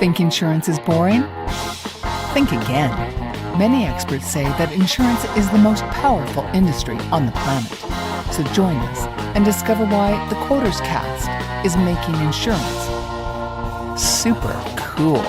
Think insurance is boring? Think again. Many experts say that insurance is the most powerful industry on the planet. So join us and discover why the QUOTERSCAST is making insurance super cool.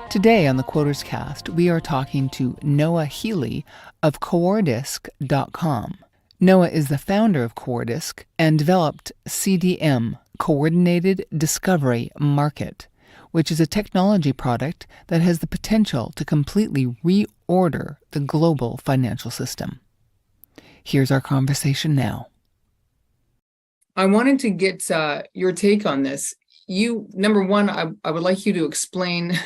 Today on the QUOTERSCAST, we are talking to Noah Healy of Coordisc.com. Noah is the founder of Coordisc and developed CDM, Coordinated Discovery Market, which is a technology product that has the potential to completely reorder the global financial system. Here's our conversation now. I wanted to get your take on this. Number one, I would like you to explain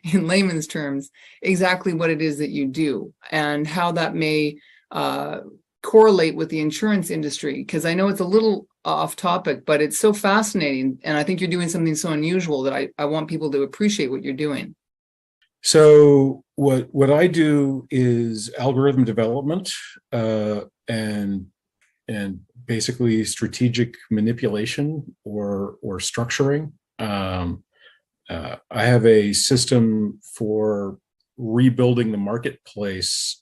in layman's terms exactly what it is that you do and how that may correlate with the insurance industry, because I know it's a little off topic, but it's so fascinating, and I think you're doing something so unusual that I want people to appreciate what you're doing. So what I do is algorithm development and basically strategic manipulation or structuring. I have a system for rebuilding the marketplace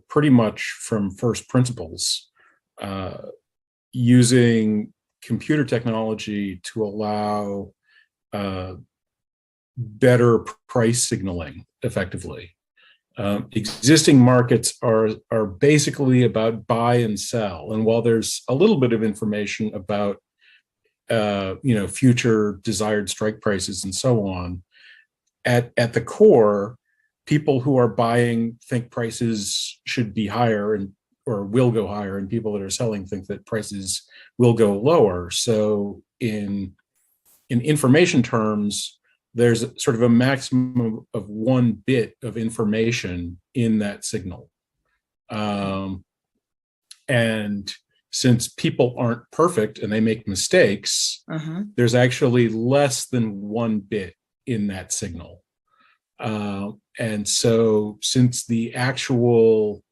pretty much from first principles, using computer technology to allow better price signaling effectively. Existing markets are basically about buy and sell, and while there's a little bit of information about future desired strike prices and so on, at the core, people who are buying think prices should be higher or will go higher, and people that are selling think that prices will go lower. So in information terms, there's sort of a maximum of 1 bit of information in that signal. And since people aren't perfect and they make mistakes, there's actually less than 1 bit in that signal. And so since the actual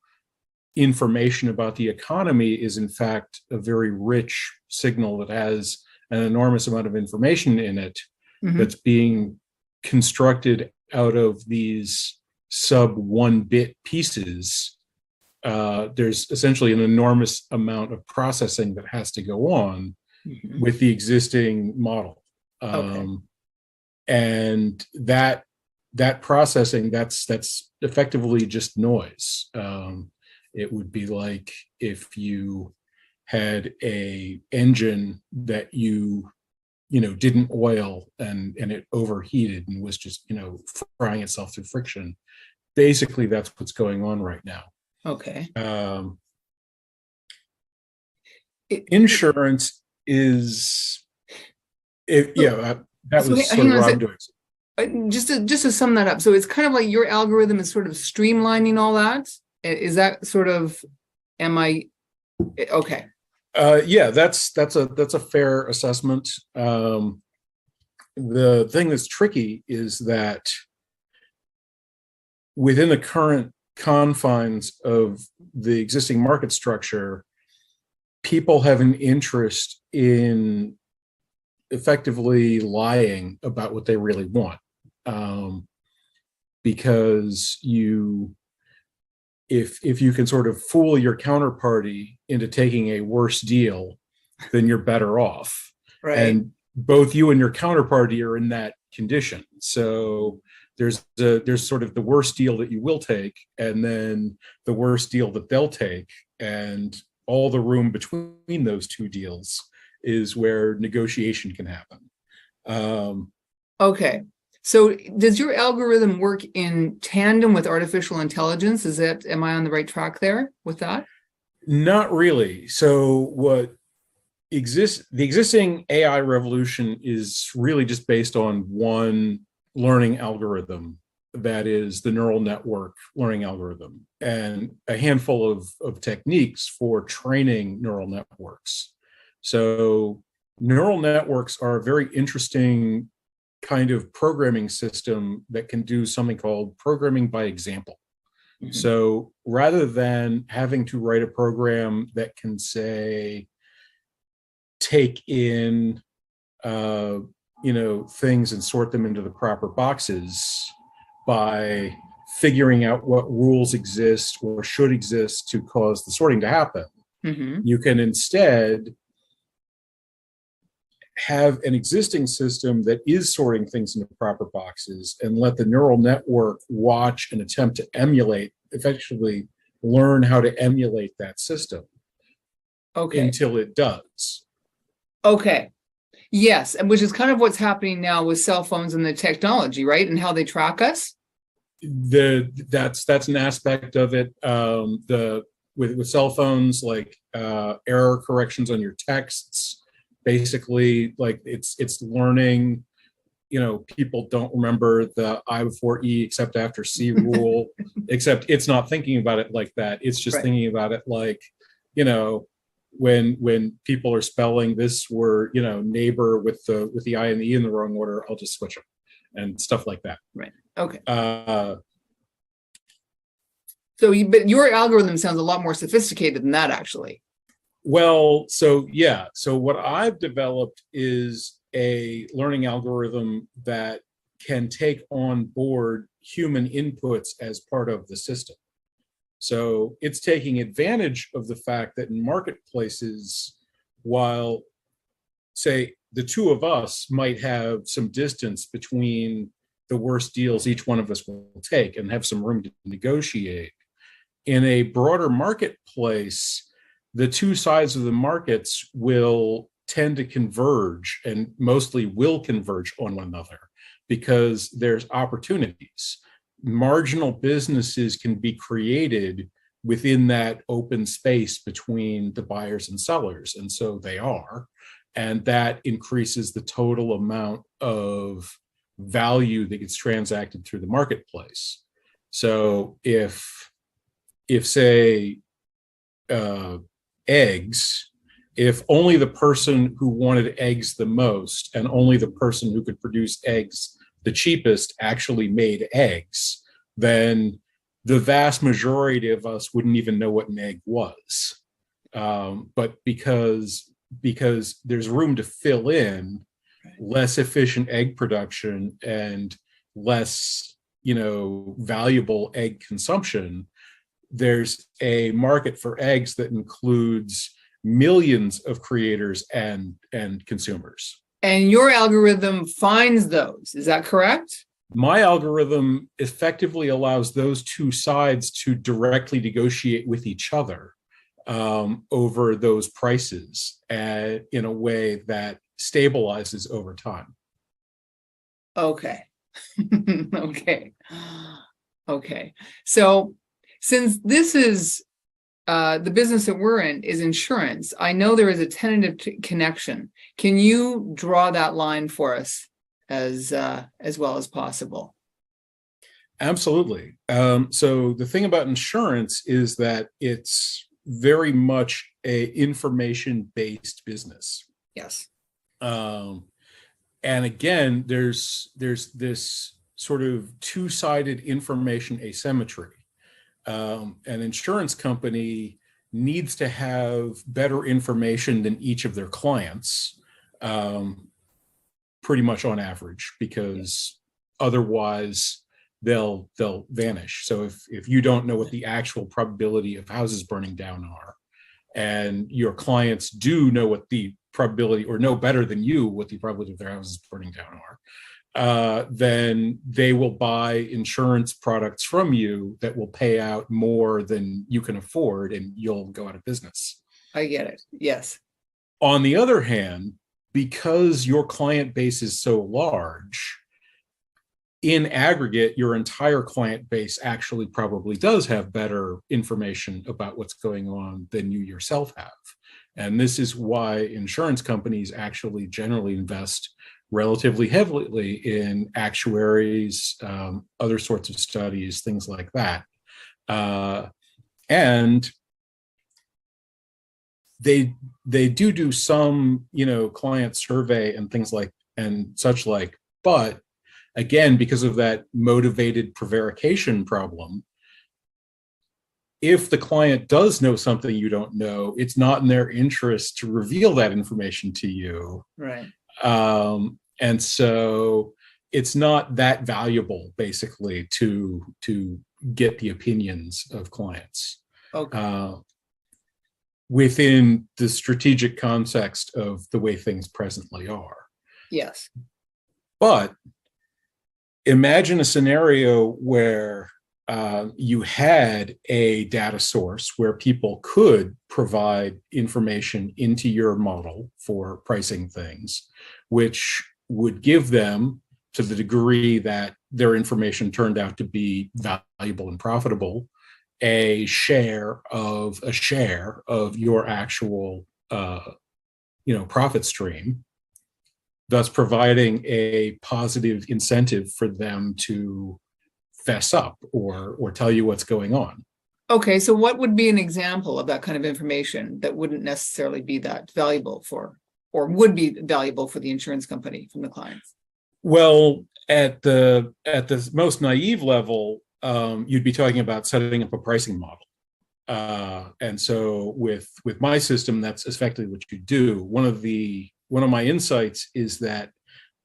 information about the economy is in fact a very rich signal that has an enormous amount of information in it, that's being constructed out of these sub 1 bit pieces, there's essentially an enormous amount of processing that has to go on with the existing model. And that processing, that's effectively just noise. It would be like if you had a engine that you didn't oil and it overheated and was just frying itself through friction. Basically, that's what's going on right now. Okay. Insurance is, that was sort of what I'm doing. Just to sum that up, so it's kind of like your algorithm is sort of streamlining all that. Is that sort of? Am I okay? Yeah, that's a fair assessment. The thing that's tricky is that within the current confines of the existing market structure, people have an interest in effectively lying about what they really want, because if you can sort of fool your counterparty into taking a worse deal, then you're better off. Right. And both you and your counterparty are in that condition. So there's sort of the worst deal that you will take, and then the worst deal that they'll take, and all the room between those two deals is where negotiation can happen. Okay. So does your algorithm work in tandem with artificial intelligence? Am I on the right track there with that? Not really. So the existing AI revolution is really just based on one learning algorithm, that is the neural network learning algorithm, and a handful of techniques for training neural networks. So neural networks are a very interesting kind of programming system that can do something called programming by example. So rather than having to write a program that can say, take in things and sort them into the proper boxes by figuring out what rules exist or should exist to cause the sorting to happen. Mm-hmm. You can instead have an existing system that is sorting things into proper boxes and let the neural network watch and attempt to emulate, effectively learn how to emulate that system. Okay. Until it does. Okay. Yes, and which is kind of what's happening now with cell phones and the technology, right? And how they track us. That's an aspect of it. With cell phones, like error corrections on your texts, basically, like it's learning. People don't remember the I before E except after C rule, except it's not thinking about it like that. It's just thinking about it like, when people are spelling this word, neighbor with the I and the E in the wrong order, I'll just switch them and stuff like that. Right. Okay. But your algorithm sounds a lot more sophisticated than that, actually. Well, so yeah. So what I've developed is a learning algorithm that can take on board human inputs as part of the system. So it's taking advantage of the fact that in marketplaces, while, say, the two of us might have some distance between the worst deals each one of us will take and have some room to negotiate, in a broader marketplace, the two sides of the markets will tend to converge, and mostly will converge on one another because there's opportunities. Marginal businesses can be created within that open space between the buyers and sellers, and so they are, and that increases the total amount of value that gets transacted through the marketplace. So if say eggs, if only the person who wanted eggs the most and only the person who could produce eggs the cheapest actually made eggs, then the vast majority of us wouldn't even know what an egg was. But because there's room to fill in, less efficient egg production and less, valuable egg consumption, there's a market for eggs that includes millions of creators and consumers. And your algorithm finds those, is that correct? My algorithm effectively allows those two sides to directly negotiate with each other over those prices in a way that stabilizes over time. Okay. Okay. So since this is the business that we're in is insurance, I know there is a tentative connection. Can you draw that line for us as well as possible? Absolutely. So the thing about insurance is that it's very much a information-based business. Yes. And again, there's this sort of two-sided information asymmetry. An insurance company needs to have better information than each of their clients, pretty much on average, because otherwise they'll vanish. So if you don't know what the actual probability of houses burning down are, and your clients do know what the probability, or know better than you what the probability of their houses burning down are, then they will buy insurance products from you that will pay out more than you can afford, and you'll go out of business. I get it. Yes. On the other hand, because your client base is so large, in aggregate, your entire client base actually probably does have better information about what's going on than you yourself have. And this is why insurance companies actually generally invest relatively heavily in actuaries, other sorts of studies, things like that. And they do some, client survey and things like, and such like, but again, because of that motivated prevarication problem, if the client does know something you don't know, it's not in their interest to reveal that information to you. Right. And so it's not that valuable, basically, to get the opinions of clients. Okay. Within the strategic context of the way things presently are. Yes. But imagine a scenario where you had a data source where people could provide information into your model for pricing things, which would give them, to the degree that their information turned out to be valuable and profitable, a share of your actual profit stream, thus providing a positive incentive for them to fess up or tell you what's going on. Okay, so what would be an example of that kind of information that wouldn't necessarily be that valuable for, or would be valuable for the insurance company from the clients? Well, at the most naive level, you'd be talking about setting up a pricing model. And so with my system, that's effectively what you do. One of my insights is that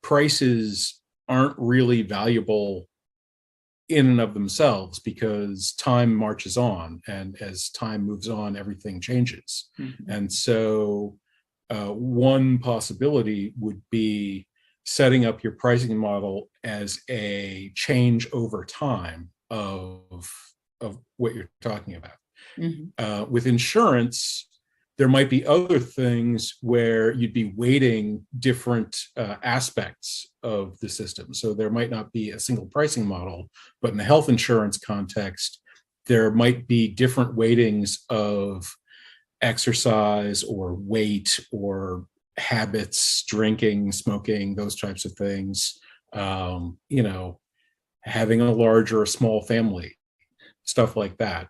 prices aren't really valuable in and of themselves, because time marches on, and as time moves on, everything changes. Mm-hmm. And so one possibility would be setting up your pricing model as a change over time of what you're talking about. Mm-hmm. With insurance, there might be other things where you'd be weighting different aspects of the system. So there might not be a single pricing model, but in the health insurance context, there might be different weightings of exercise or weight or habits, drinking, smoking, those types of things, having a large or a small family, stuff like that,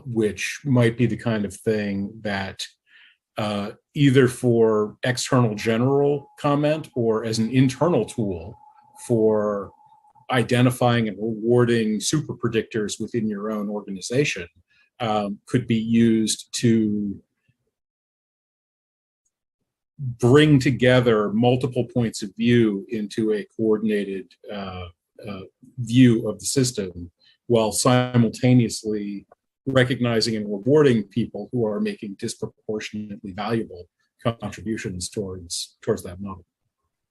which might be the kind of thing that either for external general comment or as an internal tool for identifying and rewarding super predictors within your own organization, could be used to bring together multiple points of view into a coordinated view of the system, while simultaneously recognizing and rewarding people who are making disproportionately valuable contributions towards that model.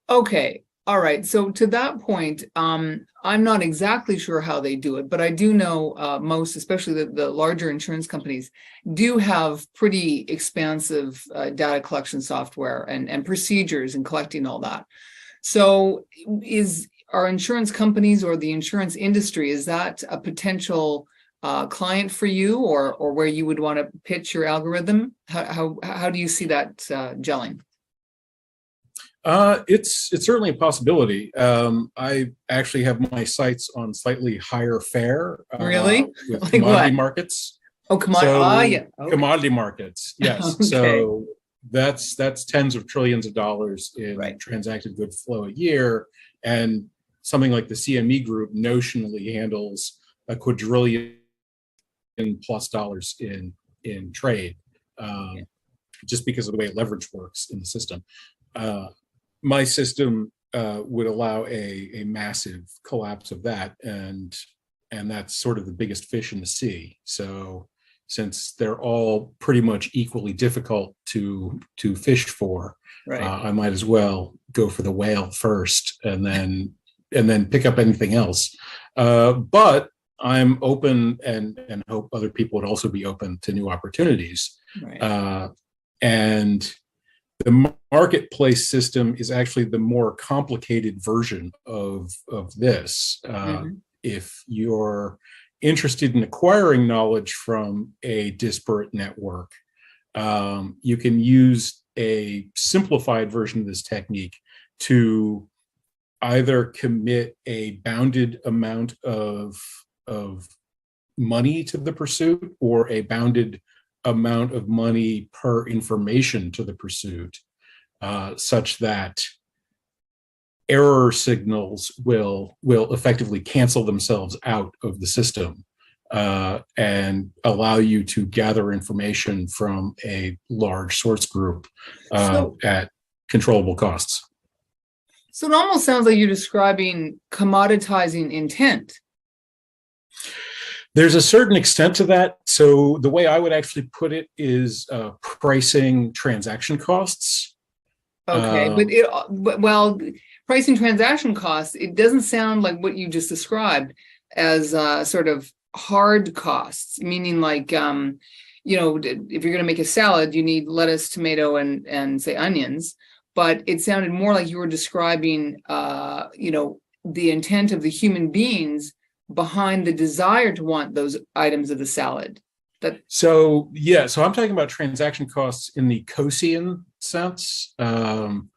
Okay. All right. So to that point, I'm not exactly sure how they do it, but I do know most, especially the larger insurance companies, do have pretty expansive data collection software and procedures in collecting all that. So are insurance companies or the insurance industry, is that a potential client for you, or where you would want to pitch your algorithm? How do you see that gelling? It's certainly a possibility. I actually have my sights on slightly higher fare. Really? With Like commodity what? markets. Oh, commodity. Yeah. Okay. Commodity markets. Yes. Okay. So that's tens of trillions of dollars in transacted goods flow a year, and something like the CME group notionally handles a quadrillion plus dollars in trade, just because of the way leverage works in the system. My system would allow a massive collapse of that, and that's sort of the biggest fish in the sea. So since they're all pretty much equally difficult to fish for, I might as well go for the whale first, and then pick up anything else. But I'm open and hope other people would also be open to new opportunities. And the marketplace system is actually the more complicated version of this. If you're interested in acquiring knowledge from a disparate network, you can use a simplified version of this technique to either commit a bounded amount of money to the pursuit, or a bounded amount of money per information to the pursuit, such that error signals will effectively cancel themselves out of the system, and allow you to gather information from a large source group at controllable costs. So it almost sounds like you're describing commoditizing intent. There's a certain extent to that. So the way I would actually put it is pricing transaction costs. Okay, well, pricing transaction costs, it doesn't sound like what you just described as sort of hard costs, meaning like, if you're going to make a salad, you need lettuce, tomato, and say onions. But it sounded more like you were describing, the intent of the human beings behind the desire to want those items of the salad. So I'm talking about transaction costs in the Coasian sense. I'm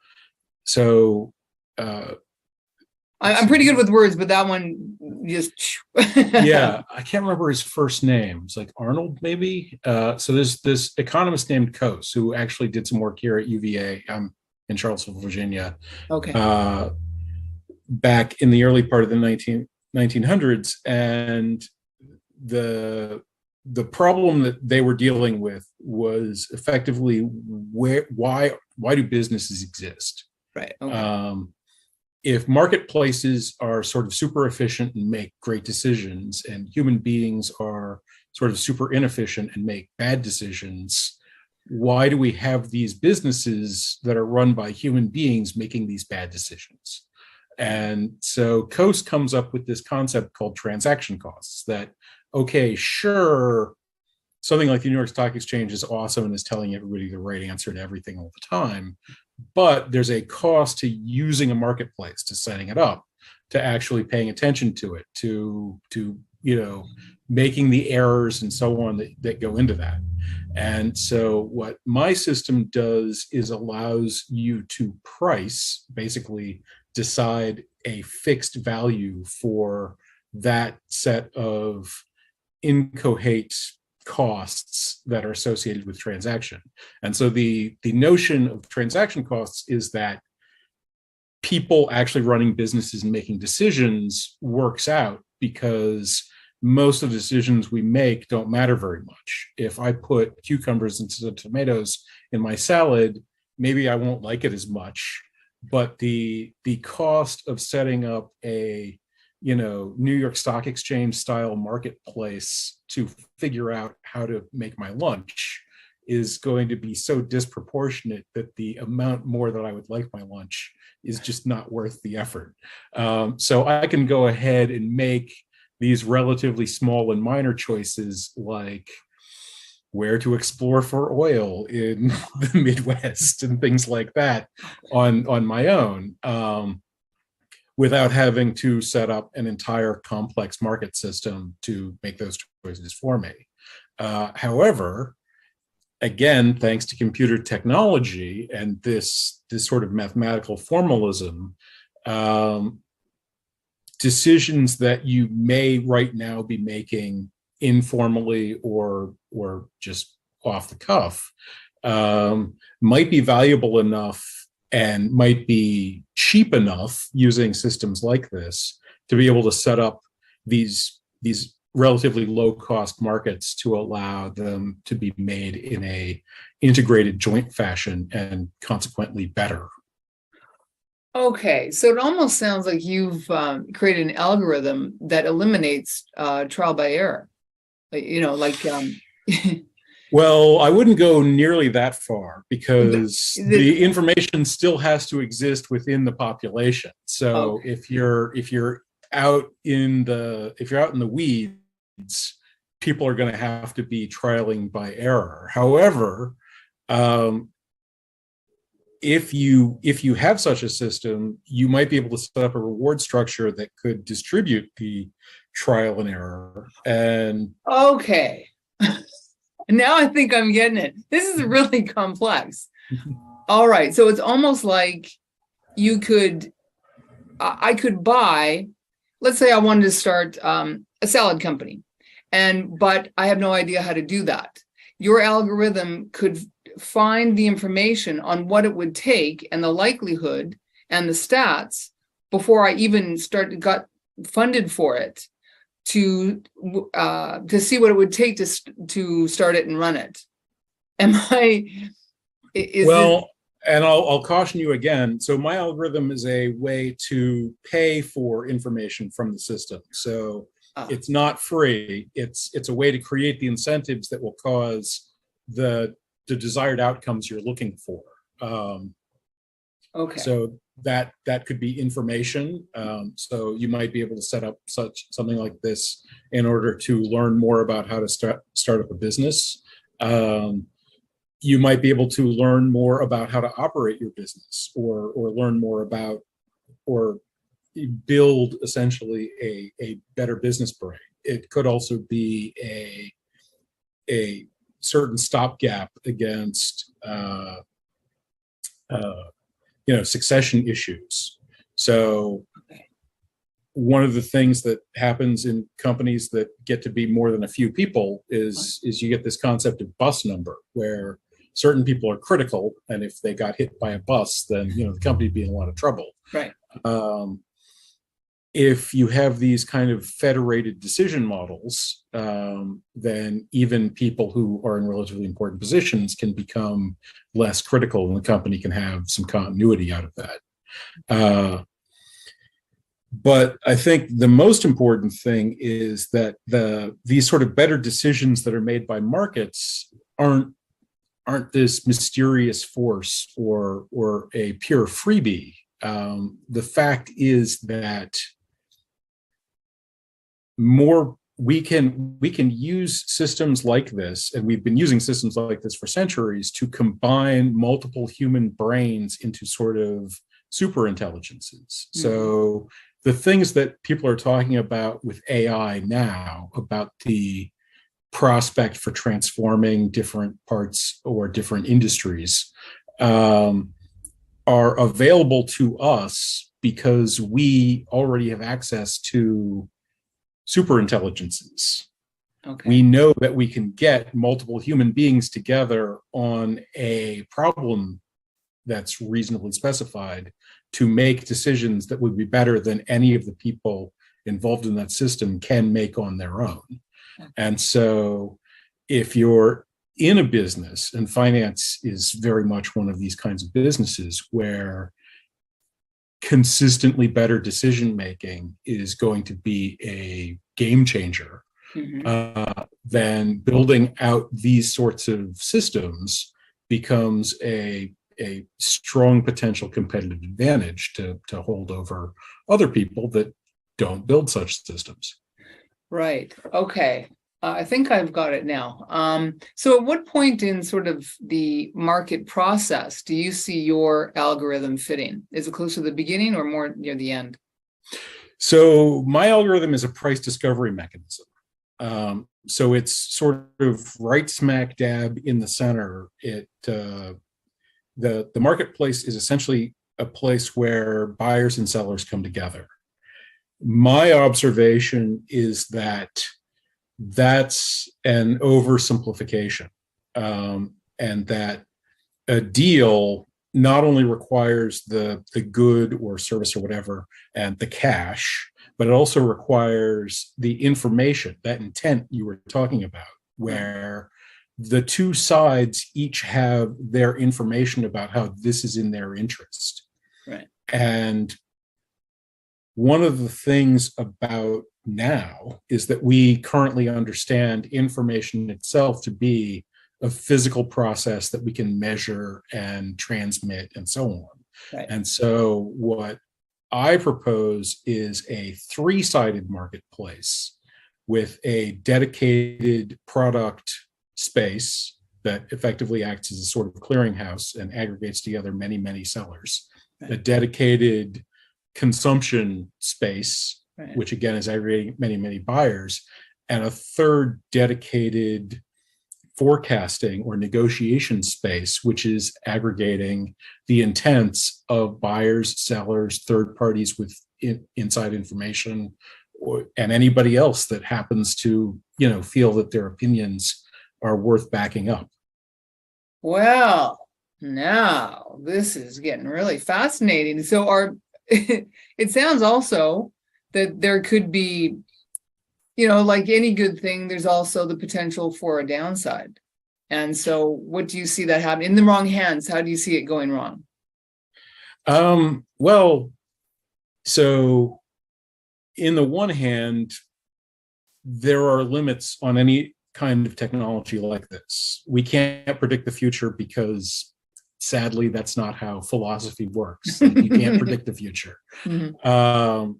pretty good with words, but that one just yeah, I can't remember his first name. It's like Arnold, maybe. So there's this economist named Coase who actually did some work here at UVA in Charlottesville, Virginia. Okay. Back in the early part of the 1900s, and the problem that they were dealing with was effectively why do businesses exist? Right. Okay. If marketplaces are sort of super efficient and make great decisions, and human beings are sort of super inefficient and make bad decisions, why do we have these businesses that are run by human beings making these bad decisions? And so Coase comes up with this concept called transaction costs, that, okay, sure, something like the New York Stock Exchange is awesome and is telling everybody the right answer to everything all the time, but there's a cost to using a marketplace, to setting it up, to actually paying attention to it, to making the errors and so on that go into that. And so what my system does is allows you to price, basically decide a fixed value for that set of inchoate costs that are associated with transaction. And so the notion of transaction costs is that people actually running businesses and making decisions works out, because most of the decisions we make don't matter very much. If I put cucumbers instead of tomatoes in my salad, maybe I won't like it as much, but the cost of setting up a New York Stock Exchange style marketplace to figure out how to make my lunch is going to be so disproportionate that the amount more that I would like my lunch is just not worth the effort. So I can go ahead and make these relatively small and minor choices, like where to explore for oil in the Midwest and things like that on my own, without having to set up an entire complex market system to make those choices for me. However, again, thanks to computer technology and this sort of mathematical formalism, decisions that you may right now be making informally or just off the cuff might be valuable enough and might be cheap enough using systems like this to be able to set up these relatively low-cost markets to allow them to be made in a integrated joint fashion and consequently better. Okay, so it almost sounds like you've created an algorithm that eliminates trial by error. Well, I wouldn't go nearly that far, because the information still has to exist within the population. So okay. if you're out in the weeds, people are going to have to be trialing by error. However, if you have such a system, you might be able to set up a reward structure that could distribute the trial and error. And okay. Now I think I'm getting it. This is really complex. All right. So it's almost like I could buy, let's say I wanted to start a salad company, but I have no idea how to do that. Your algorithm could find the information on what it would take and the likelihood and the stats before I even got funded for it, to see what it would take to start it and run it. And I'll caution you again. So my algorithm is a way to pay for information from the system. So it's not free. It's a way to create the incentives that will cause the desired outcomes you're looking for. Okay. So that could be information. So you might be able to set up something like this in order to learn more about how to start up a business. You might be able to learn more about how to operate your business, or learn more about, or build essentially a better business brain. It could also be a certain stopgap against succession issues. So one of the things that happens in companies that get to be more than a few people is you get this concept of bus number, where certain people are critical, and if they got hit by a bus, then the company would be in a lot of trouble. Right. If you have these kind of federated decision models, then even people who are in relatively important positions can become less critical, and the company can have some continuity out of that. But I think the most important thing is that these sort of better decisions that are made by markets aren't this mysterious force or a pure freebie. The fact is that we can use systems like this, and we've been using systems like this for centuries, to combine multiple human brains into sort of super intelligences. Mm-hmm. So the things that people are talking about with AI now, about the prospect for transforming different parts or different industries, are available to us because we already have access to super intelligences. Okay. We know that we can get multiple human beings together on a problem that's reasonably specified to make decisions that would be better than any of the people involved in that system can make on their own. Okay. And so if you're in a business, and finance is very much one of these kinds of businesses where consistently better decision making is going to be a game changer, mm-hmm. Then building out these sorts of systems becomes a strong potential competitive advantage to hold over other people that don't build such systems. Right. Okay. I think I've got it now. So at what point in sort of the market process do you see your algorithm fitting? Is it close to the beginning or more near the end? So my algorithm is a price discovery mechanism. So it's sort of right smack dab in the center. The marketplace is essentially a place where buyers and sellers come together. My observation is that that's an oversimplification, and that a deal not only requires the good or service or whatever and the cash, but it also requires the information, that intent you were talking about, where the two sides each have their information about how this is in their interest. Right. And one of the things about now is that we currently understand information itself to be a physical process that we can measure and transmit and so on. Right. And so what I propose is a three-sided marketplace with a dedicated product space that effectively acts as a sort of clearinghouse and aggregates together many, many sellers. Right. A dedicated consumption space, right, which again is aggregating many, many buyers, and a third dedicated forecasting or negotiation space, which is aggregating the intents of buyers, sellers, third parties with inside information, and anybody else that happens to, feel that their opinions are worth backing up. Well, now this is getting really fascinating. So it sounds also that there could be, like any good thing, there's also the potential for a downside. And so what do you see that happen in the wrong hands? How do you see it going wrong? Well, so in the one hand, there are limits on any kind of technology like this. We can't predict the future because sadly, that's not how philosophy works. You can't predict the future. Mm-hmm.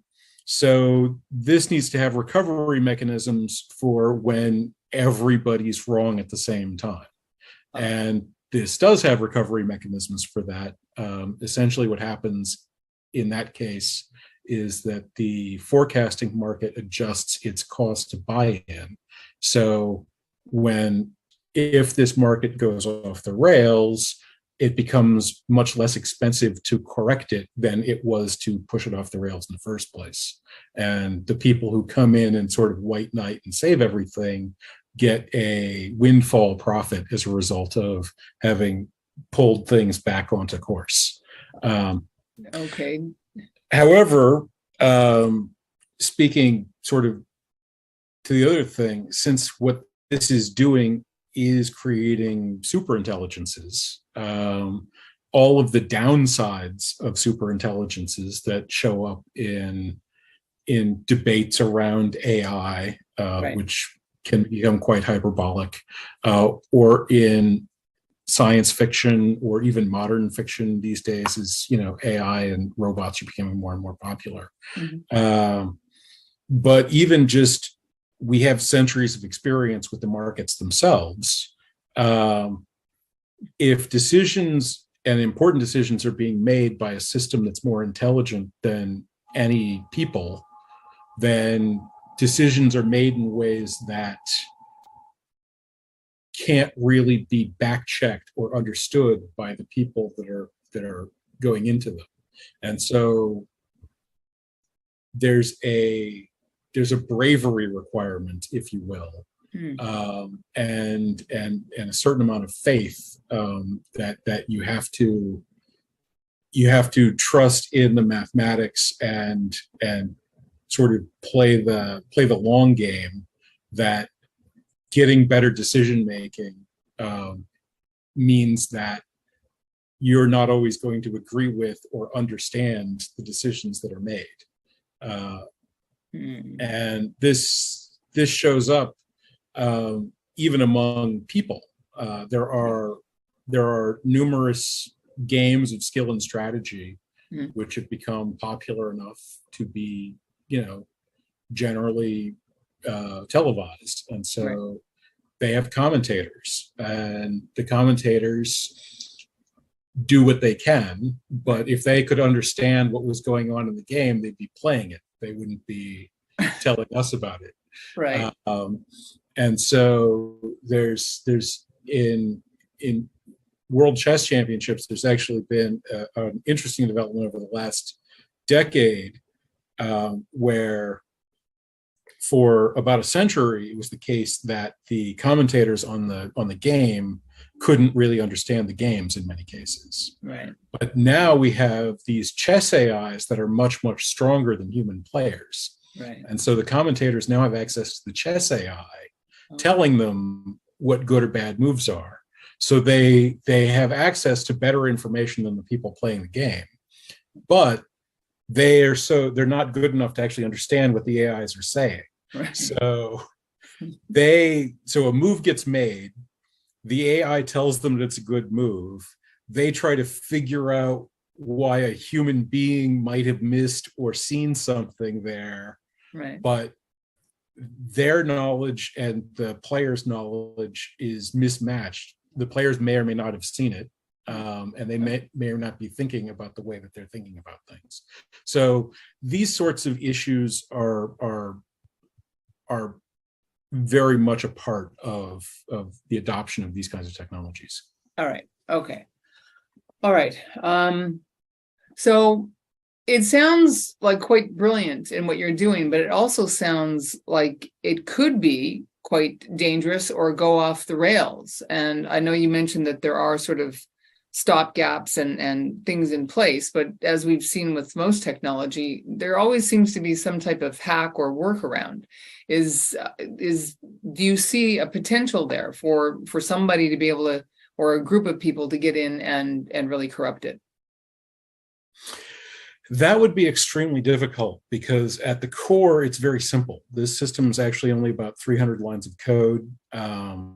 So this needs to have recovery mechanisms for when everybody's wrong at the same time. And this does have recovery mechanisms for that. Essentially what happens in that case is that the forecasting market adjusts its cost to buy in. So if this market goes off the rails, it becomes much less expensive to correct it than it was to push it off the rails in the first place. And the people who come in and sort of white knight and save everything get a windfall profit as a result of having pulled things back onto course. Okay. However, speaking sort of to the other thing, since what this is doing is creating superintelligences, all of the downsides of superintelligences that show up in debates around AI, right, which can become quite hyperbolic, or in science fiction or even modern fiction these days, is AI and robots are becoming more and more popular. Mm-hmm. But even just we have centuries of experience with the markets themselves. If decisions and important decisions are being made by a system that's more intelligent than any people, then decisions are made in ways that can't really be back-checked or understood by the people that are going into them. And so there's a bravery requirement, if you will, and a certain amount of faith that you have to trust in the mathematics and sort of play the long game, that getting better decision making means that you're not always going to agree with or understand the decisions that are made. And this shows up even among people. There are numerous games of skill and strategy which have become popular enough to be, generally televised, and so right, they have commentators, and the commentators do what they can. But if they could understand what was going on in the game, they'd be playing it. They wouldn't be telling us about it. Right. And so there's in World Chess Championships, there's actually been an interesting development over the last decade, where for about a century it was the case that the commentators on the game couldn't really understand the games in many cases. Right. But now we have these chess AIs that are much, much stronger than human players. Right. And so the commentators now have access to the chess AI, telling them what good or bad moves are. So they have access to better information than the people playing the game. But they're not good enough to actually understand what the AIs are saying. Right. So a move gets made, the AI tells them that it's a good move. They try to figure out why a human being might have missed or seen something there. Right. But their knowledge and the player's knowledge is mismatched. The players may or may not have seen it, and they may or not be thinking about the way that they're thinking about things. So these sorts of issues are very much a part of the adoption of these kinds of technologies. All right. Okay. All right. So it sounds like quite brilliant in what you're doing, but it also sounds like it could be quite dangerous or go off the rails. And I know you mentioned that there are sort of stop gaps and things in place. But as we've seen with most technology, there always seems to be some type of hack or workaround. Do you see a potential there for somebody to be able to, or a group of people to get in and really corrupt it? That would be extremely difficult because at the core, it's very simple. This system is actually only about 300 lines of code. The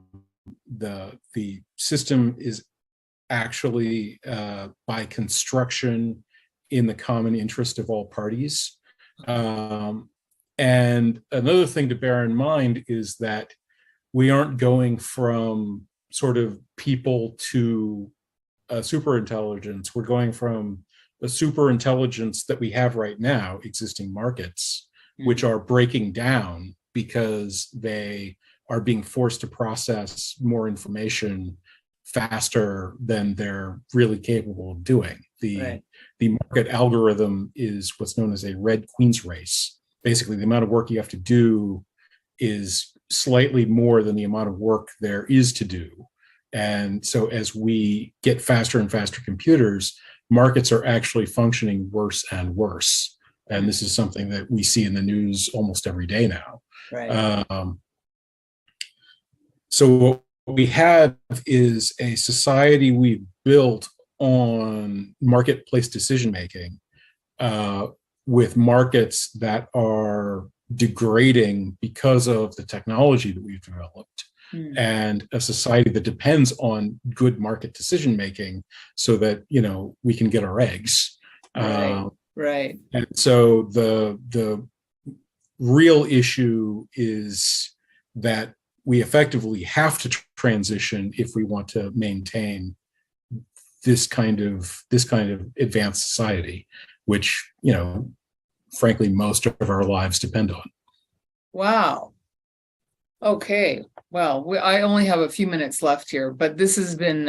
system is actually by construction in the common interest of all parties. And another thing to bear in mind is that we aren't going from sort of people to superintelligence. We're going from the superintelligence that we have right now, existing markets, which are breaking down because they are being forced to process more information faster than they're really capable of doing. The market algorithm is what's known as a red queen's race. Basically, the amount of work you have to do is slightly more than the amount of work there is to do. And so as we get faster and faster computers, markets are actually functioning worse and worse. And this is something that we see in the news almost every day now. So what we have is a society we've built on marketplace decision-making with markets that are degrading because of the technology that we've developed. And a society that depends on good market decision making so that, you know, we can get our eggs. Right. And so the real issue is that we effectively have to transition if we want to maintain this kind of advanced society, which, you know, frankly, most of our lives depend on. Wow. Okay. Well, I only have a few minutes left here, but this has been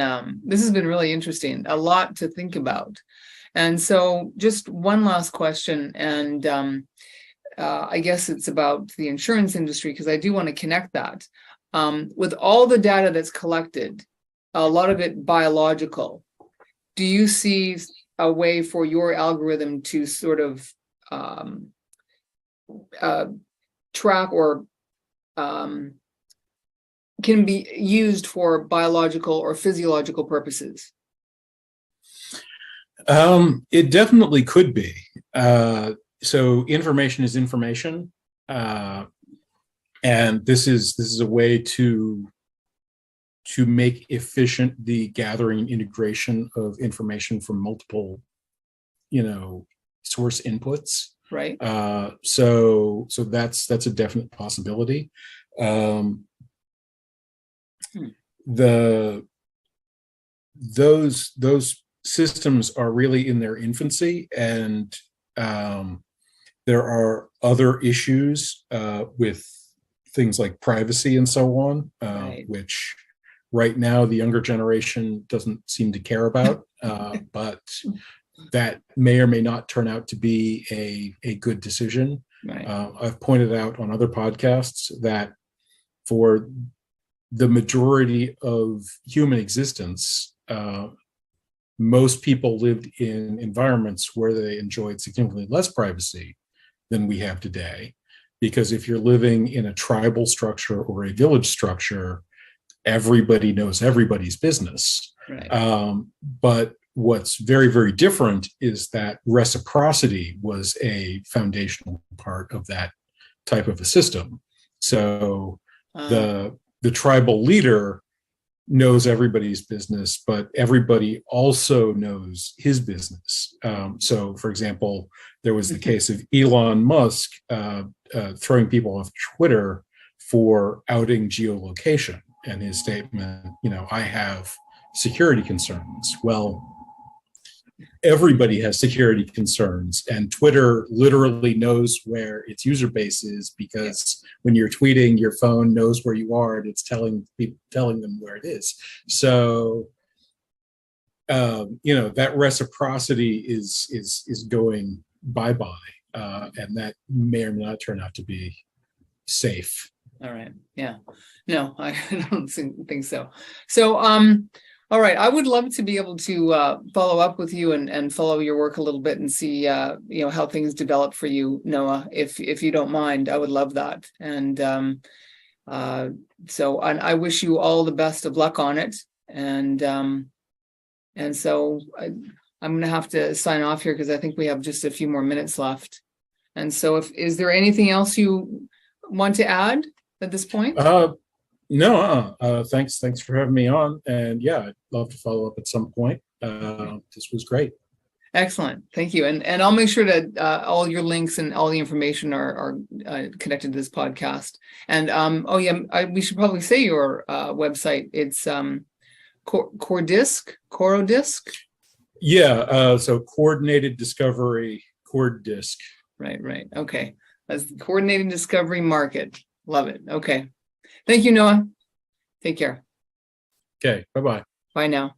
really interesting. A lot to think about. And so, just one last question, and I guess it's about the insurance industry, because I do want to connect that with all the data that's collected, a lot of it biological. Do you see a way for your algorithm to sort of track or can be used for biological or physiological purposes? It definitely could be. So information is information, and this is a way to make efficient the gathering and integration of information from multiple, you know, source inputs. Right. So that's a definite possibility. Those systems are really in their infancy, and there are other issues with things like privacy and so on, which right now the younger generation doesn't seem to care about, but that may or may not turn out to be a good decision. I've pointed out on other podcasts that for the majority of human existence, most people lived in environments where they enjoyed significantly less privacy than we have today. Because if you're living in a tribal structure or a village structure, everybody knows everybody's business. But what's very, very different is that reciprocity was a foundational part of that type of a system. So the tribal leader knows everybody's business, but everybody also knows his business. So, for example, there was the case of Elon Musk throwing people off Twitter for outing geolocation, and his statement, you know, I have security concerns. Well, everybody has security concerns, and Twitter literally knows where its user base is, because when you're tweeting, your phone knows where you are and it's telling them where it is. So you know, that reciprocity is going bye-bye, and that may or may not turn out to be safe. All right. Yeah. No, I don't think so. So All right. I would love to be able to follow up with you and follow your work a little bit and see, how things develop for you, Noah. If you don't mind, I would love that. And so I wish you all the best of luck on it. And so I'm going to have to sign off here because I think we have just a few more minutes left. And so is there anything else you want to add at this point? No, thanks for having me on. And yeah, I'd love to follow up at some point. This was great. Excellent. Thank you. And I'll make sure that all your links and all the information are connected to this podcast. And we should probably say your website. It's Coordisc. Yeah. So coordinated discovery, Coordisc. Right. Okay. That's the coordinated discovery market. Love it. Okay. Thank you, Noah. Take care. Okay. Bye-bye. Bye now.